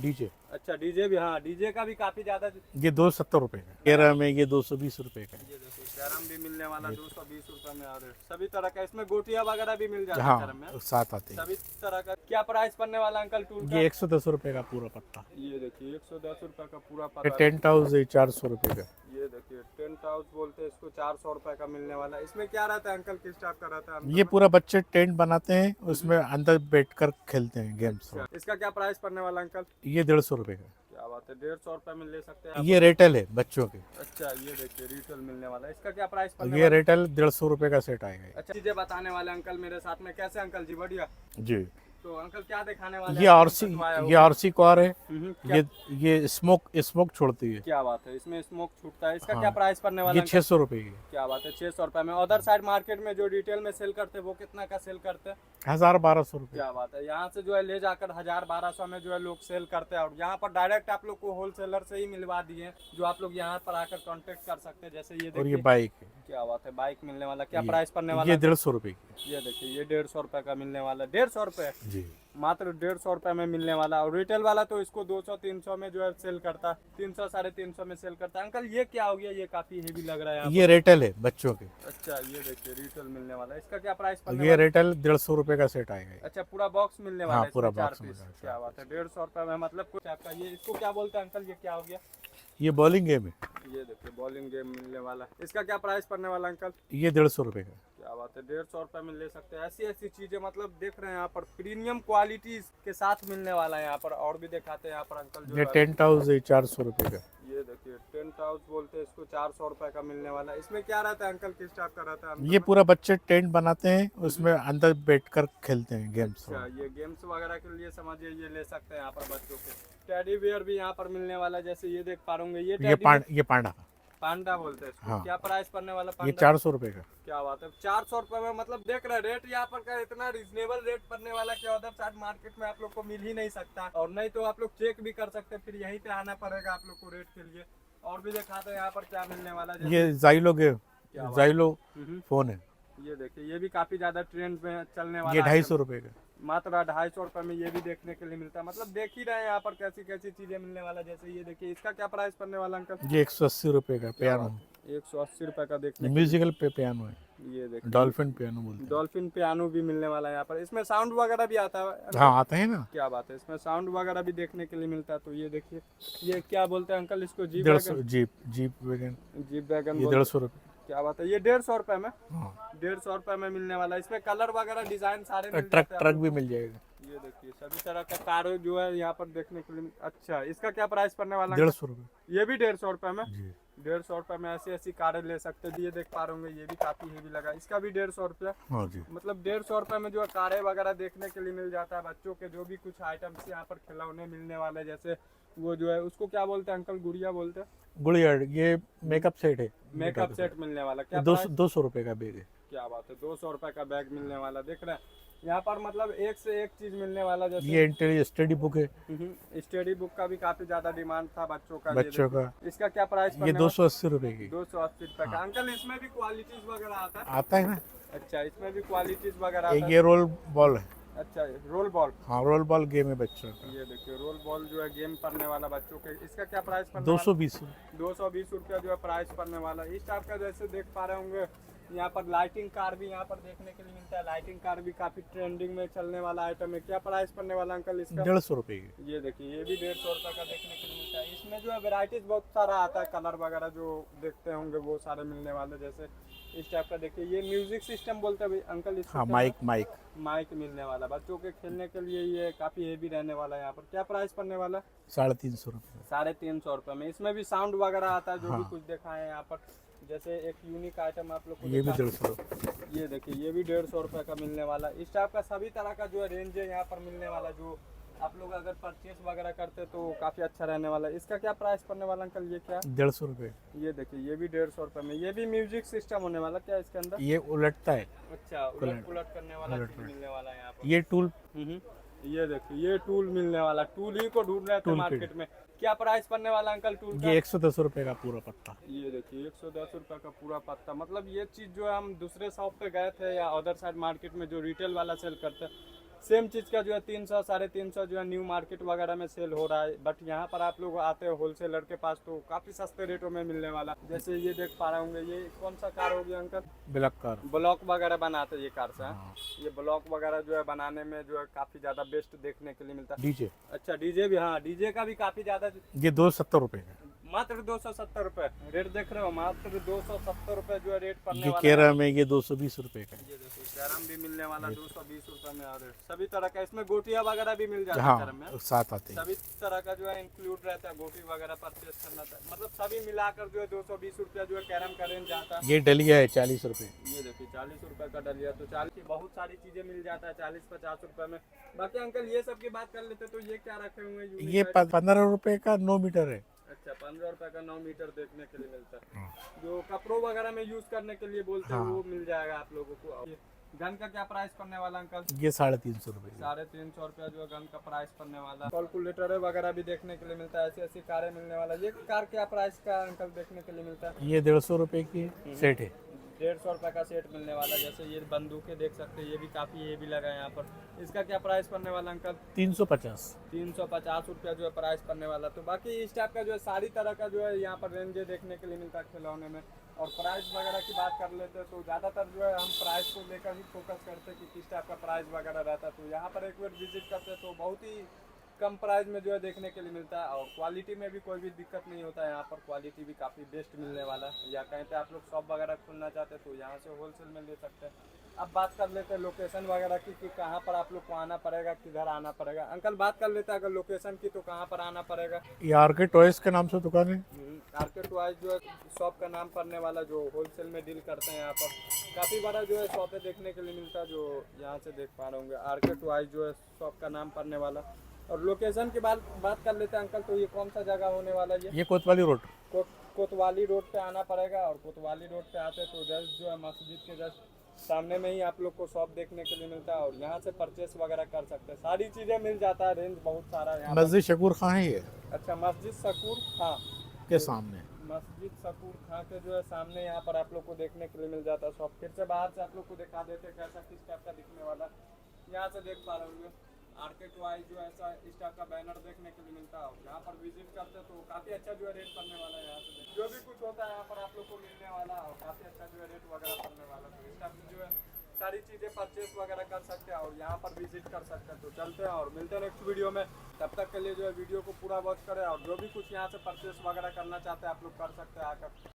DJ. अच्छा DJ भी, हाँ डीजे का भी काफी ज्यादा। ये 270 रुपए का, केरला में ये 220 रुपए का है। ये देखिए कैरम भी मिलने वाला 220 रुपए में, और सभी तरह का इसमें गोटियां वगैरह भी मिल जाता है कैरम में। हाँ, साथ आते हैं। सभी तरह का क्या प्राइस पड़ने वाला अंकल टूल का? ये 110 रुपए का पूरा पत्ता। ये देखिए 110 रुपए का पूरा ये पता। टेंट हाउस 400 रुपए का। ये देखिए टेंट हाउस बोलते हैं इसको, 400 रुपए का मिलने वाला है। इसमें क्या रहता है अंकल, किस टाइप का रहता है? ये पूरा बच्चे टेंट बनाते हैं, उसमें अंदर बैठकर खेलते हैं गेम्स। अच्छा, इसका क्या प्राइस पड़ने वाला अंकल? ये 150 रुपए का। क्या बात है, 150 रुपए में ले सकते हैं ये रिटेल है बच्चों के। अच्छा ये देखिए रिटेल मिलने वाला है। इसका क्या प्राइस पड़ने ये वाला? रिटेल 150 रुपए का सेट आएगा। अच्छा चीजें बताने वाले अंकल मेरे साथ में। कैसे अंकल जी, बढ़िया? जी। तो अंकल क्या दिखाने वाले ये हैं? आरसी, ये आरसी कार है। क्या, ये स्मोक छोड़ती है। क्या बात है, इसमें स्मोक छूटता है। इसका हाँ। क्या प्राइस पड़ने वाला ये अंकल? 600 रुपए की। क्या बात है, 600 रुपए में। अदर साइड मार्केट में जो रिटेल में सेल करते हैं वो कितना का सेल करते हैं? 1000-1200 रुपए। क्या बात है, यहाँ से जो है ले जाकर 1000-1200 में जो है लोग सेल करते हैं, और यहाँ पर डायरेक्ट आप लोग को होलसेलर से ही मिलवा दिए, जो आप लोग यहाँ पर आकर कांटेक्ट कर सकते हैं। जैसे ये और ये देखिए, बाइक है। क्या बात है, बाइक मिलने वाला। क्या ये- प्राइस पड़ने वाला? ये 150 रुपए की। ये देखिए ये 150 रुपए का मिलने वाला। 150 रुपए, जी। मात्र 150 रुपए में मिलने वाला। और रिटेल वाला तो इसको 200-300 में जो है सेल करता है, 300-350 में सेल करता है। अंकल ये क्या हो गया, ये काफी हेवी लग रहा है यहाँ ये रिटेल है बच्चों के। पर। अच्छा ये देखिए रिटेल मिलने वाला है। इसका क्या प्राइस पड़ने ये वाला? रिटेल 150 रुपए का सेट आएगा। अच्छा पूरा बॉक्स मिलने वाला हाँ, है पूरा इसमें, 4 बॉक्स पीस। मिलेगा। क्या बात है, 150 रुपए में। मतलब कुछ आपका ये, इसको क्या बोलते हैं अंकल, ये क्या हो गया? ये बॉलिंग गेम है। ये देखिए बॉलिंग गेम मिलने वाला। इसका क्या प्राइस पड़ने वाला अंकल? ये 150 रुपए का। क्या बात है, 150 रुपए में ले सकते हैं। ऐसी ऐसी चीजें मतलब देख रहे हैं यहाँ पर, प्रीमियम क्वालिटी के साथ मिलने वाला है यहाँ पर। और भी दिखाते हैं यहाँ पर अंकल जो ये है। टेंट हाउस 400 रुपए का। ये देखिए टेंट हाउस बोलते हैं इसको, 400 रुपए का मिलने वाला है। इसमें क्या रहता है अंकल, किस टाइप का रहता है? ये पूरा बच्चे टेंट बनाते हैं, उसमें अंदर बैठकर खेलते हैं गेम्स। अच्छा ये गेम्स वगैरह के लिए समझिए ये ले सकते हैं यहाँ पर बच्चों के। टेडी बियर भी यहाँ पर मिलने वाला है, जैसे ये देख पा रहे होंगे। ये पांडा। पांडा बोलते हैं इसको। हाँ। क्या प्राइस पड़ने वाला ये पांडा? 400 रुपए का। क्या बात है, 400 रुपए में। मतलब देख रहे हैं रेट यहाँ पर का इतना रिजनेबल रेट पड़ने वाला कि अदर साइड मार्केट में आप लोग को मिल ही नहीं सकता। और नहीं तो आप लोग चेक भी कर सकते हैं, फिर यहीं पे आना पड़ेगा आप लोग को रेट के लिए। और भी दिखाते हैं यहाँ पर क्या मिलने वाला है। ये जाइलो फोन है। ये देखिए ये भी काफी ज्यादा ट्रेंड में चलने वाला ये है। 250 रुपए का। मात्र 250 रुपए में ये भी देखने के लिए मिलता है। मतलब देख ही रहे हैं यहाँ पर कैसी कैसी चीजें मिलने वाला। जैसे ये देखिए, इसका क्या प्राइस पड़ने वाला अंकल? ये 180 रुपए का पियानो। 180 रुपए का देखने म्यूजिकल पे पियानो है। ये देखिए डॉल्फिन पियानो बोलते हैं। डॉल्फिन पियानो भी मिलने वाला है यहाँ पर। इसमें साउंड वगैरह भी आता है? हाँ, आते हैं ना। क्या बात है, इसमें साउंड वगैरह भी देखने के लिए मिलता है। तो ये देखिए ये क्या बोलते हैं अंकल इसको? Jeep 150 jeep wagon. Jeep wagon. ये 150 रुपए। क्या बात है, ये 150 रुपए में। हाँ। 150 रुपए में मिलने वाला है। इसमें कलर वगैरह डिजाइन सारे मिल ट्रक जाते हैं। ट्रक भी मिल जाएगा। ये देखिए सभी तरह का कार जो है यहाँ पर देखने के लिए। अच्छा इसका क्या प्राइस पड़ने वाला? 150 रुपए। ये भी 150 रुपए में। जी। 150 रुपए में ऐसी ऐसी कारें ले सकते हैं। ये देख पा रहे होंगे, ये भी काफी हेवी लगा। इसका भी 150 रुपया। हाँ जी। मतलब 150 रुपए में जो है कारें वगैरह देखने के लिए मिल जाता है। बच्चों के जो भी कुछ आइटम्स यहाँ पर खिलौने मिलने वाले, जैसे वो जो है उसको क्या बोलते हैं अंकल? गुड़िया बोलते हैं। गुड़िया, ये मेकअप सेट है। मेकअप सेट मिलने वाला। क्या 200 रुपए का बैग है। क्या बात है, 200 रुपए का बैग मिलने वाला। देख रहे हैं यहाँ पर, मतलब एक से एक चीज मिलने वाला। जैसे ये इंटेरियर स्टडी बुक है। स्टडी बुक का भी काफी ज्यादा डिमांड था बच्चों का। बच्चों का। इसका क्या प्राइस? ये 280 रुपए की। 280 रुपए का। अंकल इसमें भी क्वालिटीज वगैरह आता है? आता है ना। अच्छा इसमें भी क्वालिटीज वगैरह एक आता ये रोल बॉल है। है? अच्छा रोल बॉल। हाँ, रोल बॉल गेम है बच्चों का। ये देखिए रोल बॉल जो है गेम पड़ने वाला बच्चों के। इसका क्या प्राइस पड़ने 220। 220 रुपया जो है प्राइस पड़ने वाला। इस टाइप का जैसे देख पा रहे होंगे यहाँ पर लाइटिंग कार भी यहाँ पर देखने के लिए मिलता है। लाइटिंग कार भी काफी ट्रेंडिंग में चलने वाला आइटम है। क्या प्राइस पड़ने वाला अंकल इसका? 150 रुपए की। ये देखिए ये भी 150 रुपए का देखने के लिए मिलता है। इसमें जो है वेराइटीज बहुत सारा आता है। कलर वगैरह जो देखते होंगे वो सारे मिलने वाले। जैसे इस टाइप का देखिए, ये म्यूजिक सिस्टम बोलते हैं भाई अंकल इसको? हाँ, माइक मिलने वाला बच्चों के खेलने के लिए। ये काफी हेवी रहने वाला है यहाँ पर। क्या प्राइस पड़ने वाला? 350 रुपए। 350 रुपए में। इसमें भी साउंड वगैरह आता है, जो हाँ। भी कुछ दिखाए हैं यहाँ पर। जैसे एक यूनिक आइटम आप लोग को ये भी दिखा- 150 रुपए। ये देखिए ये भी 150 रुपए का मिलने वाला। इस टाइप का सभी तरह का जो है रेंज है यहाँ पर मिलने वाला। जो आप लोग अगर परचेस वगैरह करते तो काफी अच्छा रहने वाला है। इसका क्या प्राइस पड़ने वाला अंकल? ये क्या? 150 रुपए। ये देखिए ये भी 150 रुपए में। ये भी म्यूजिक सिस्टम होने वाला क्या इसके अंदर? ये उलटता है। अच्छा उलट पुलट करने वाला चीज मिलने वाला है यहाँ पर। ये टूल। ये देखिए ये टूल मिलने वाला। टूल ही को ढूंढ रहे थे मार्केट में। क्या प्राइस पड़ने वाला अंकल टूल का? ये 110 रुपए का पूरा पत्ता। ये देखिए 110 रुपए का पूरा पत्ता। मतलब ये चीज जो है हम दूसरे शॉप पे गए थे या अदर साइड मार्केट में जो रिटेल वाला सेल करते हैं सेम चीज का जो है 300 350 जो है न्यू मार्केट वगैरह में सेल हो रहा है, बट यहाँ पर आप लोग आते हो होलसेलर के पास तो काफी सस्ते रेटों में मिलने वाला। जैसे ये देख पा रहे होंगे, ये कौन सा कार हो गया अंकल? Black car. ब्लॉक वगैरह बनाते हैं ये कार से, हाँ? हाँ। ये ब्लॉक वगैरह जो है बनाने में जो है काफी ज्यादा बेस्ट देखने के लिए मिलता है। डीजे अच्छा डीजे भी, हाँ डीजे का भी काफी ज्यादा, ये 270 रुपए का। मात्र 270 रुपए रेट देख रहे हो, मात्र 270 रुपए जो है रेट पड़ने ये वाला कैरम है, ये 220 रुपए का है। ये देखो कैरम भी मिलने वाला 220 रुपए में, और सभी तरह का इसमें गोटियां वगैरह भी मिल जाता है कैरम में। हाँ साथ आते हैं। सभी तरह का जो है इंक्लूड रहता है, गोटी वगैरह परचेस करना था, मतलब सभी मिलाकर जो है 220 रुपया जो है कैरम का रेंज आता है। ये डलिया है 40 रुपए। ये देखिए 40 रुपए का डलिया, तो 40 बहुत सारी चीजें मिल जाता है 40-50 रुपए में। बाकी अंकल ये सब की बात कर लेते तो ये क्या रखे हुए हैं? ये 15 रुपए का 9 मीटर है। अच्छा 15 रुपए का 9 मीटर देखने के लिए मिलता है। जो कपड़ों वगैरह में यूज करने के लिए बोलते हैं हाँ। वो मिल जाएगा आप लोगों को। गन का क्या प्राइस पड़ने वाला अंकल? ये 350 रुपए का। 350 रुपया जो है गन का प्राइस पड़ने वाला। कैलकुलेटर वगैरह भी देखने के लिए मिलता है, ऐसी ऐसी कारें मिलने वाला। ये कार क्या प्राइस का अंकल देखने के लिए मिलता है? ये 150 रुपए की सेट है। 150 रुपए का सेट मिलने वाला। जैसे ये बंदूकें देख सकते हैं, ये भी काफी ये भी लगा है यहाँ पर। इसका क्या प्राइस पड़ने वाला अंकल? 350। 350 रुपया जो है प्राइस पड़ने वाला। तो बाकी इस टाइप का जो है सारी तरह का जो है यहाँ पर रेंज देखने के लिए मिलता है खिलौने में। और प्राइस वगैरह की बात कर लेते हैं तो ज़्यादातर जो है हम प्राइस को लेकर ही फोकस करते हैं कि किस टाइप का प्राइस वगैरह रहता है। तो यहाँ पर एक बार विजिट करते हैं तो बहुत ही कम प्राइस में जो है देखने के लिए मिलता है, और क्वालिटी में भी कोई भी दिक्कत नहीं होता है। यहाँ पर क्वालिटी भी काफ़ी बेस्ट मिलने वाला है। या कहीं पे आप लोग शॉप वगैरह खोलना चाहते हैं तो यहाँ से होलसेल में ले सकते हैं। अब बात कर लेते हैं लोकेशन वगैरह की कि कहाँ पर आप लोग को आना पड़ेगा, किधर आना पड़ेगा। अंकल बात कर लेते हैं अगर लोकेशन की तो कहाँ पर आना पड़ेगा? ये आरके टॉयज के नाम से दुकान है। मार्केट वाइज जो है शॉप का नाम पड़ने वाला, जो होलसेल में डील करते हैं यहाँ पर काफ़ी बड़ा जो है शॉप है देखने के लिए मिलता है, जो यहाँ से देख पा रहे होंगे। मार्केट वाइज जो है शॉप का नाम पड़ने वाला। और लोकेशन की बात कर लेते हैं अंकल, तो ये कौन सा जगह होने वाला है? ये कोतवाली रोड। कोतवाली रोड पे आना पड़ेगा। और कोतवाली रोड पे आते तो जस्ट जो है मस्जिद के जस्ट सामने में ही आप लोग को शॉप देखने के लिए मिलता है, और यहाँ से परचेस वगैरह कर सकते हैं। सारी चीज़ें मिल जाता है, रेंज बहुत सारा है यहाँ पर। मस्जिद शकूर खां है ये अच्छा मस्जिद शकूर खां के सामने। मस्जिद शकूर खां के जो है सामने यहाँ पर आप लोग को देखने के लिए मिल जाता है शॉप। फिर से बाहर से आप लोग को दिखा देते हैं कैसा किस टाइप का दिखने वाला। यहाँ से देख पा रहे होंगे मार्केट वाइज जो ऐसा इस टाइप का बैनर देखने के लिए मिलता है। यहाँ पर विजिट करते तो काफ़ी अच्छा जो है रेट पड़ने वाला है। यहाँ से जो भी कुछ होता है यहाँ पर आप लोग को मिलने वाला, और काफ़ी अच्छा जो है रेट वगैरह पड़ने वाला। तो इस टाइप से जो है सारी चीज़ें परचेस वगैरह कर सकते हैं और यहाँ पर विजिट कर सकते हैं। तो चलते हैं और मिलते हैं नेक्स्ट वीडियो में। तब तक के लिए जो है वीडियो को पूरा वॉच करें, और जो भी कुछ यहाँ से परचेस वगैरह करना चाहते हैं आप लोग कर सकते हैं आकर।